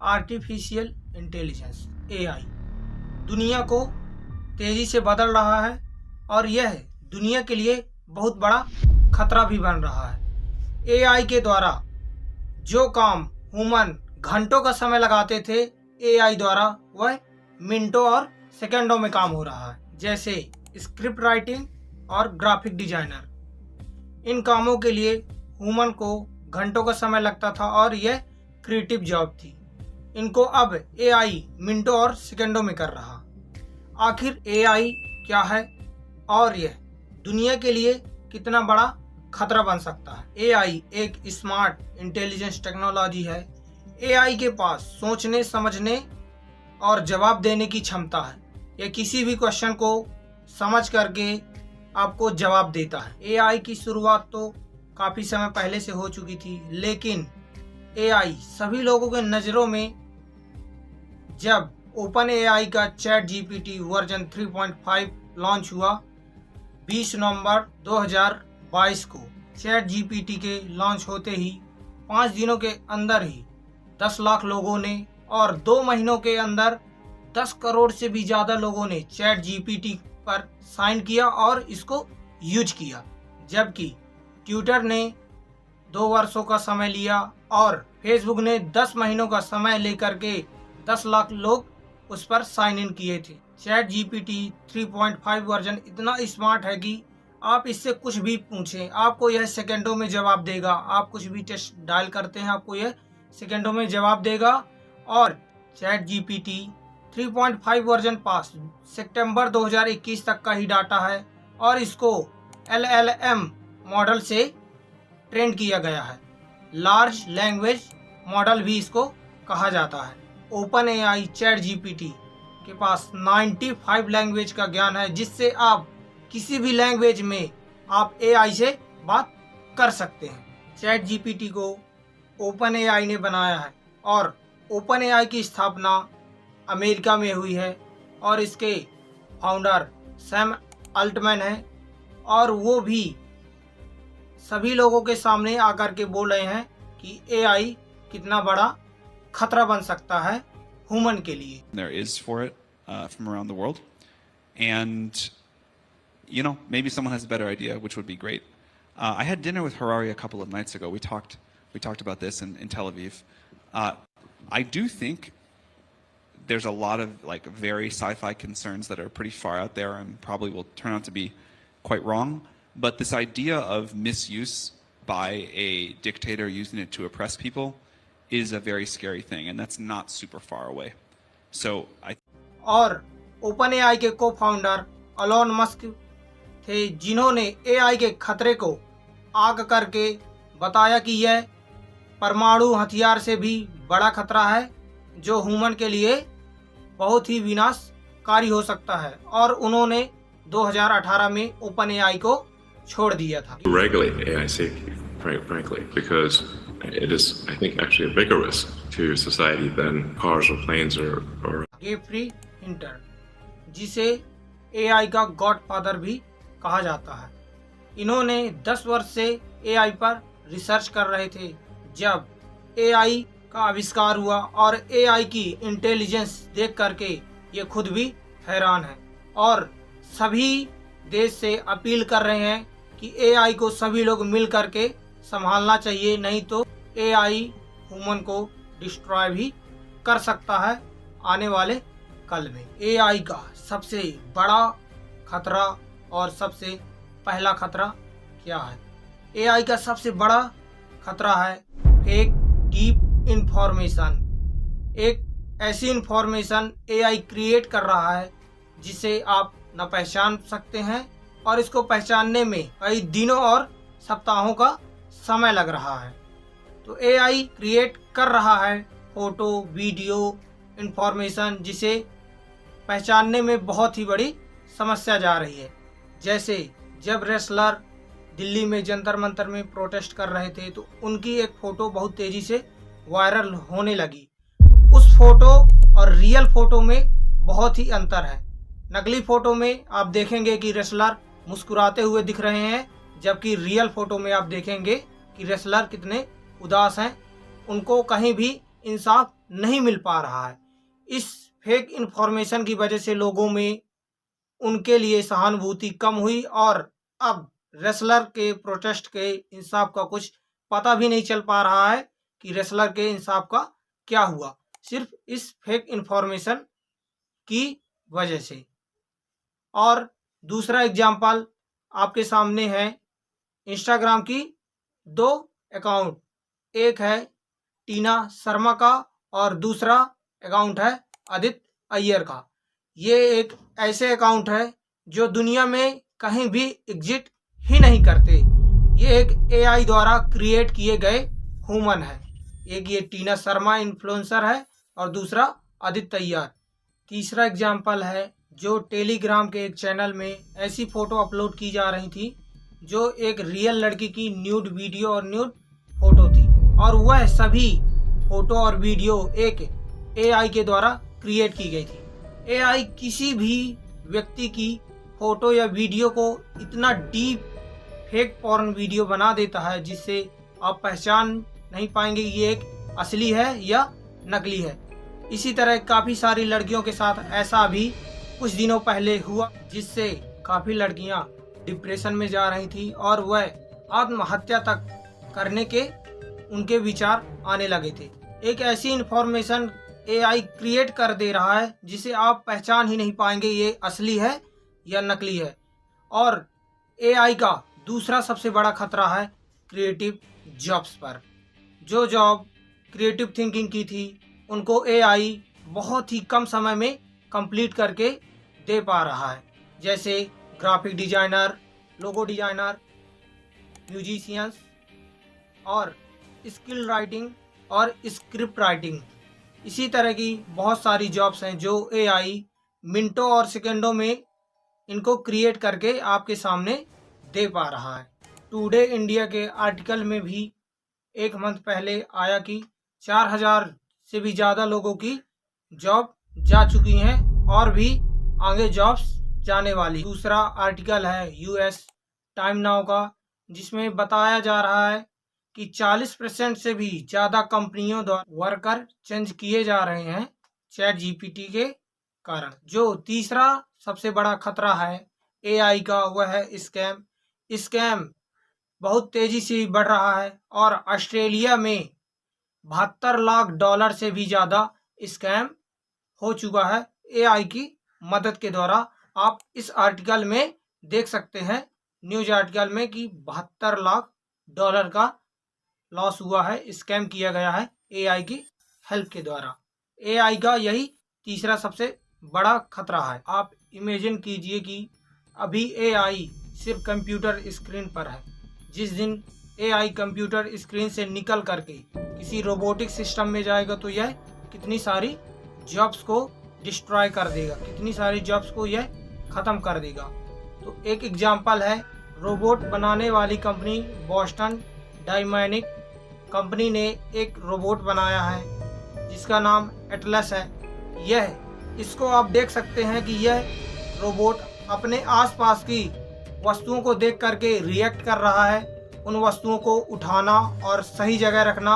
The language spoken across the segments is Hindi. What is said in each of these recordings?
आर्टिफिशियल इंटेलिजेंस एआई दुनिया को तेजी से बदल रहा है और यह दुनिया के लिए बहुत बड़ा खतरा भी बन रहा है। एआई के द्वारा जो काम ह्यूमन घंटों का समय लगाते थे, एआई द्वारा वह मिनटों और सेकंडों में काम हो रहा है, जैसे स्क्रिप्ट राइटिंग और ग्राफिक डिजाइनर। इन कामों के लिए ह्यूमन को घंटों का समय लगता था और यह क्रिएटिव जॉब थी। इनको अब एआई मिनटों और सेकंडों में कर रहा। आखिर एआई क्या है और यह दुनिया के लिए कितना बड़ा खतरा बन सकता है? एआई एक स्मार्ट इंटेलिजेंस टेक्नोलॉजी है। एआई के पास सोचने, समझने और जवाब देने की क्षमता है। यह किसी भी क्वेश्चन को समझ करके आपको जवाब देता है। एआई की शुरुआत तो काफ़ी समय पहले से हो चुकी थी, लेकिन एआई सभी लोगों के नज़रों में जब ओपन एआई का चैट जीपीटी वर्जन 3.5 लॉन्च हुआ 20 नवंबर 2022 को। चैट जीपीटी के लॉन्च होते ही 5 दिनों के अंदर ही 10 लाख लोगों ने और 2 महीनों के अंदर 10 करोड़ से भी ज़्यादा लोगों ने चैट जीपीटी पर साइन किया और इसको यूज किया, जबकि ट्विटर ने 2 वर्षों का समय लिया और फेसबुक ने 10 महीनों का समय लेकर के 10 लाख लोग उस पर साइन इन किए थे। चैट जीपीटी 3.5 वर्जन इतना स्मार्ट है कि आप इससे कुछ भी पूछें, आपको यह सेकंडों में जवाब देगा। आप कुछ भी टेक्स्ट डायल करते हैं, आपको यह सेकंडों में जवाब देगा। और चैट जीपीटी 3.5 वर्जन पास सितंबर 2021 तक का ही डाटा है और इसको LLM मॉडल से ट्रेन किया गया है। लार्ज लैंग्वेज मॉडल भी इसको कहा जाता है। ओपन एआई चैट जीपीटी के पास 95 लैंग्वेज का ज्ञान है, जिससे आप किसी भी लैंग्वेज में आप एआई से बात कर सकते हैं। चैट जीपीटी को ओपन एआई ने बनाया है और ओपन एआई की स्थापना अमेरिका में हुई है और इसके फाउंडर सैम अल्टमैन है और वो भी सभी लोगों के सामने आकर के बोल रहे हैं कि एआई कितना बड़ा खतरा बन सकता है ह्यूमन के लिए। There is for it from around the world, and maybe someone has a better idea, which would be great. I had dinner with Harari a couple of nights ago. We talked about this in Tel Aviv. I do think there's a lot of very sci-fi concerns that are pretty far out there and probably will turn out to be quite wrong. But this idea of misuse by a dictator using it to oppress people is a very scary thing, and that's not super far away. So और ओपन एआई के को फाउंडर एलोन मस्क थे, जिन्होंने एआई के खतरे को आग करके बताया कि यह परमाणु हथियार से भी बड़ा खतरा है, जो ह्यूमन के लिए बहुत ही विनाशकारी हो सकता है। और उन्होंने 2018 में ओपन एआई को छोड़ दिया था। Regulate AI safety, frankly, because it is, I think, actually a bigger risk to society than cars or planes or Geoffrey Hinton, जिसे एआई का गॉडफादर भी कहा जाता है। इन्होंने 10 वर्ष से एआई पर रिसर्च कर रहे थे जब एआई का आविष्कार हुआ और एआई की इंटेलिजेंस देख करके ये खुद भी हैरान है और सभी देश से अपील कर रहे हैं कि एआई को सभी लोग मिल करके संभालना चाहिए, नहीं तो एआई ह्यूमन को डिस्ट्रॉय भी कर सकता है आने वाले कल में। एआई का सबसे बड़ा खतरा और सबसे पहला खतरा क्या है? एआई का सबसे बड़ा खतरा है फेक डीप इंफॉर्मेशन। एक ऐसी इंफॉर्मेशन एआई क्रिएट कर रहा है जिसे आप न पहचान सकते हैं और इसको पहचानने में कई दिनों और सप्ताहों का समय लग रहा है। तो एआई क्रिएट कर रहा है फोटो, वीडियो, इंफॉर्मेशन, जिसे पहचानने में बहुत ही बड़ी समस्या जा रही है। जैसे जब रेसलर दिल्ली में जंतर मंतर में प्रोटेस्ट कर रहे थे तो उनकी एक फ़ोटो बहुत तेज़ी से वायरल होने लगी। तो उस फोटो और रियल फ़ोटो में बहुत ही अंतर है। नकली फ़ोटो में आप देखेंगे कि रेसलर मुस्कुराते हुए दिख रहे हैं, जबकि रियल फ़ोटो में आप देखेंगे कि रेसलर कितने उदास हैं। उनको कहीं भी इंसाफ नहीं मिल पा रहा है। इस फेक इन्फॉर्मेशन की वजह से लोगों में उनके लिए सहानुभूति कम हुई और अब रेसलर के प्रोटेस्ट के इंसाफ का कुछ पता भी नहीं चल पा रहा है कि रेसलर के इंसाफ का क्या हुआ, सिर्फ इस फेक इन्फॉर्मेशन की वजह से। और दूसरा एग्जाम्पल आपके सामने है इंस्टाग्राम की 2 अकाउंट, एक है टीना शर्मा का और दूसरा अकाउंट है आदित्य अय्यर का। ये एक ऐसे अकाउंट है जो दुनिया में कहीं भी एग्जिट ही नहीं करते। ये एक एआई द्वारा क्रिएट किए गए ह्यूमन है। एक ये टीना शर्मा इन्फ्लुएंसर है और दूसरा आदित्य अय्यर। तीसरा एग्जाम्पल है जो टेलीग्राम के एक चैनल में ऐसी फ़ोटो अपलोड की जा रही थी जो एक रियल लड़की की न्यूड वीडियो और न्यूड फ़ोटो थी, और वह सभी फ़ोटो और वीडियो एक एआई के द्वारा क्रिएट की गई थी। एआई किसी भी व्यक्ति की फ़ोटो या वीडियो को इतना डीप फेक पॉर्न वीडियो बना देता है जिससे आप पहचान नहीं पाएंगे ये एक असली है या नकली है। इसी तरह काफ़ी सारी लड़कियों के साथ ऐसा भी कुछ दिनों पहले हुआ जिससे काफ़ी लड़कियां डिप्रेशन में जा रही थी और वह आत्महत्या तक करने के उनके विचार आने लगे थे। एक ऐसी इन्फॉर्मेशन एआई क्रिएट कर दे रहा है जिसे आप पहचान ही नहीं पाएंगे ये असली है या नकली है। और एआई का दूसरा सबसे बड़ा खतरा है क्रिएटिव जॉब्स पर। जो जॉब क्रिएटिव थिंकिंग की थी उनको एआई बहुत ही कम समय में कंप्लीट करके दे पा रहा है, जैसे ग्राफिक डिजाइनर, लोगो डिजाइनर, म्यूजिशियंस और स्किल राइटिंग और स्क्रिप्ट राइटिंग। इसी तरह की बहुत सारी जॉब्स हैं जो एआई मिनटों और सेकंडों में इनको क्रिएट करके आपके सामने दे पा रहा है। टुडे इंडिया के आर्टिकल में भी एक मंथ पहले आया कि 4000 से भी ज़्यादा लोगों की जॉब जा चुकी हैं और भी आगे जॉब्स जाने वाली। दूसरा आर्टिकल है यूएस टाइम नाउ का जिसमें बताया जा रहा है कि 40% से भी ज़्यादा कंपनियों द्वारा वर्कर चेंज किए जा रहे हैं चैट जीपीटी के कारण। जो तीसरा सबसे बड़ा खतरा है एआई का वह है स्कैम बहुत तेज़ी से बढ़ रहा है और ऑस्ट्रेलिया में $72 लाख से भी ज़्यादा स्कैम हो चुका है एआई की मदद के द्वारा। आप इस आर्टिकल में देख सकते हैं, न्यूज आर्टिकल में, कि $72 लाख का लॉस हुआ है, स्कैम किया गया है एआई की हेल्प के द्वारा। एआई का यही तीसरा सबसे बड़ा खतरा है। आप इमेजिन कीजिए कि अभी एआई सिर्फ कंप्यूटर स्क्रीन पर है। जिस दिन एआई कंप्यूटर स्क्रीन से निकल करके किसी रोबोटिक सिस्टम में जाएगा तो यह कितनी सारी जॉब्स को डिस्ट्रॉय कर देगा, कितनी सारी जॉब्स को यह ख़त्म कर देगा। तो एक एग्जांपल है रोबोट बनाने वाली कंपनी बॉस्टन डायनामिक कंपनी ने एक रोबोट बनाया है जिसका नाम एटलस है। इसको आप देख सकते हैं कि यह रोबोट अपने आसपास की वस्तुओं को देख करके रिएक्ट कर रहा है, उन वस्तुओं को उठाना और सही जगह रखना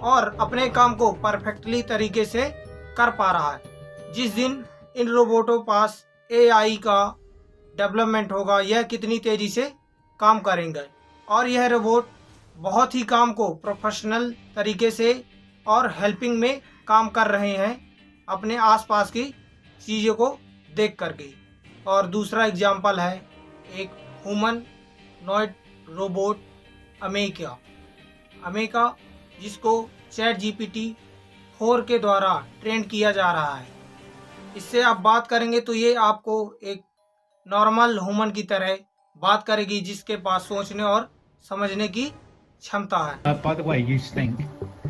और अपने काम को परफेक्टली तरीके से कर पा रहा है। जिस दिन इन रोबोटों पास एआई का डेवलपमेंट होगा यह कितनी तेज़ी से काम करेंगे और यह रोबोट बहुत ही काम को प्रोफेशनल तरीके से और हेल्पिंग में काम कर रहे हैं अपने आसपास की चीज़ों को देख करके। और दूसरा एग्जांपल है एक ह्यूमन नॉइड रोबोट अमेका जिसको चैट जीपीटी 4 के द्वारा ट्रेन किया जा रहा है। इससे आप बात करेंगे तो ये आपको एक नॉर्मल ह्यूमन की तरह बात करेगी जिसके पास सोचने और समझने की क्षमता है। By the way, you stink.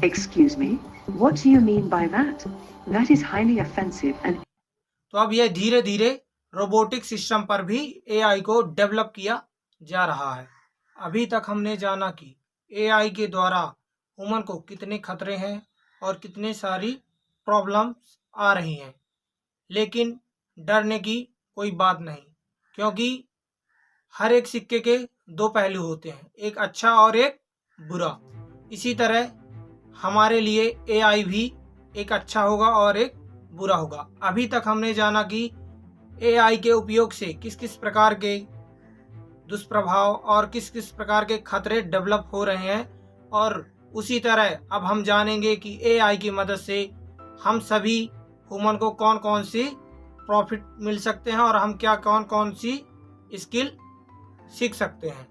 Excuse me? What do you mean by that? That is highly offensive and तो अब यह धीरे धीरे रोबोटिक सिस्टम पर भी एआई को डेवलप किया जा रहा है। अभी तक हमने जाना कि एआई के द्वारा ह्यूमन को कितने खतरे हैं और कितने सारी प्रॉब्लम्स आ रही हैं, लेकिन डरने की कोई बात नहीं, क्योंकि हर एक सिक्के के दो पहलू होते हैं, एक अच्छा और एक बुरा। इसी तरह हमारे लिए एआई भी एक अच्छा होगा और एक बुरा होगा। अभी तक हमने जाना कि एआई के उपयोग से किस किस प्रकार के दुष्प्रभाव और किस किस प्रकार के खतरे डेवलप हो रहे हैं, और उसी तरह अब हम जानेंगे कि एआई की मदद से हम सभी ह्यूमन को कौन कौन सी प्रॉफिट मिल सकते हैं और हम क्या कौन कौन सी स्किल सीख सकते हैं।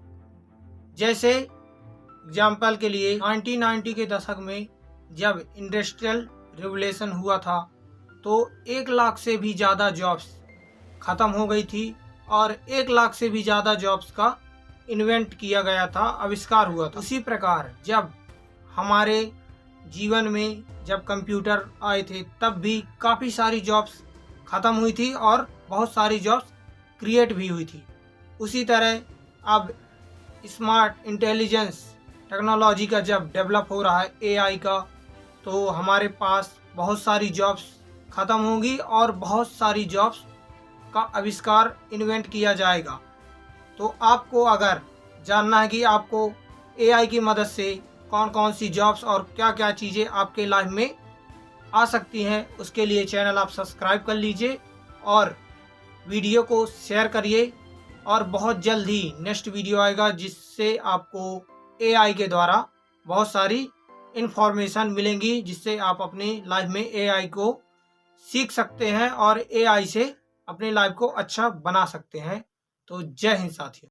जैसे एग्जाम्पल के लिए 1990 के दशक में जब इंडस्ट्रियल रिवोल्यूशन हुआ था तो 1 लाख से भी ज़्यादा जॉब्स ख़त्म हो गई थी और 1 लाख से भी ज़्यादा जॉब्स का इन्वेंट किया गया था, आविष्कार हुआ था। उसी प्रकार जब हमारे जीवन में जब कंप्यूटर आए थे तब भी काफ़ी सारी जॉब्स ख़त्म हुई थी और बहुत सारी जॉब्स क्रिएट भी हुई थी। उसी तरह अब स्मार्ट इंटेलिजेंस टेक्नोलॉजी का जब डेवलप हो रहा है एआई का, तो हमारे पास बहुत सारी जॉब्स ख़त्म होंगी और बहुत सारी जॉब्स का आविष्कार इन्वेंट किया जाएगा। तो आपको अगर जानना है कि आपको एआई की मदद से कौन कौन सी जॉब्स और क्या क्या चीज़ें आपके लाइफ में आ सकती हैं, उसके लिए चैनल आप सब्सक्राइब कर लीजिए और वीडियो को शेयर करिए। और बहुत जल्द ही नेक्स्ट वीडियो आएगा जिससे आपको एआई के द्वारा बहुत सारी इन्फॉर्मेशन मिलेंगी, जिससे आप अपनी लाइफ में एआई को सीख सकते हैं और एआई से अपनी लाइफ को अच्छा बना सकते हैं। तो जय हिंद साथियों।